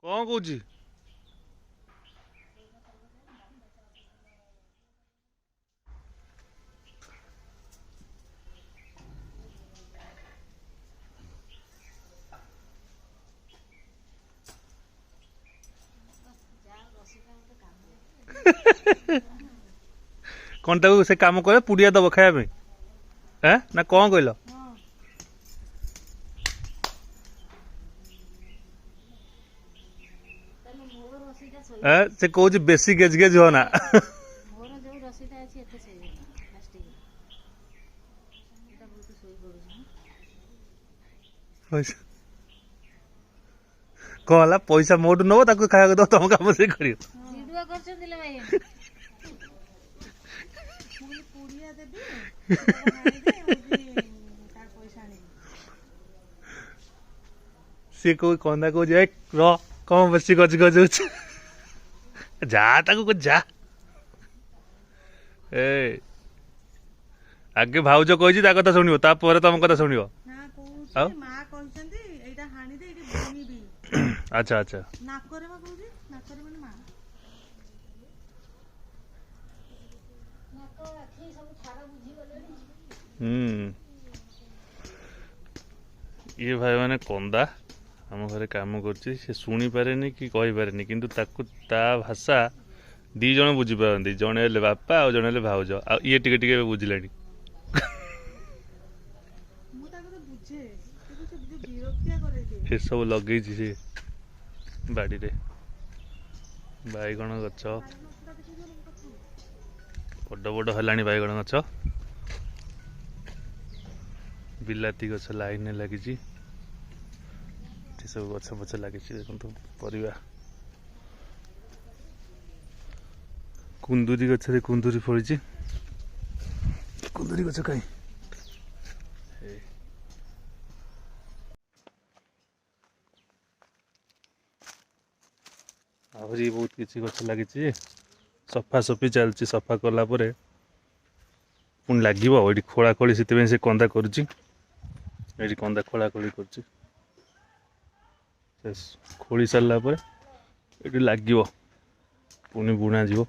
कौन कौची कौन ताको से काम करे पुड़िया दब खाया हैं ना कौन कहल से कौच बेसी गेज गेज हो ना कहला पैसा मोटू नब ताको खाया दो तुम काम से कर सी कोई कंदा को जाए र कम बेसी गज गज जा ताको कुछ जा ए आगे भाउज कही ता कथा शुणव तापर तुम कथा शुणव अच्छा अच्छा ये भाई मैंने कंदा आम घरे काम कर शुणी पारे कि कही पारे किंतु ताकू ता भाषा दी जन बुझी पारती जड़े हेले बापा आ जड़े हेले भाउज आ ये टिके टिके बुझिले ये सब लगे से बाड़ी रे बैगण गछ बड़ बड़ है बैगण गछ बिलाती गछ लाइन लगी सब गछ पछ लगी देखो परिवा कुंदुरी गछ कुंदुरी फड़ी कुंदुरी गछ कहीं आहरी बहुत किसी गछ लगी सफा सफी चलती सफा कला पुणी लगे खोला खोली से कंदा करुच्ची कंदा खोला खोली कर खोली सारा लगे पुणी बुणा जीव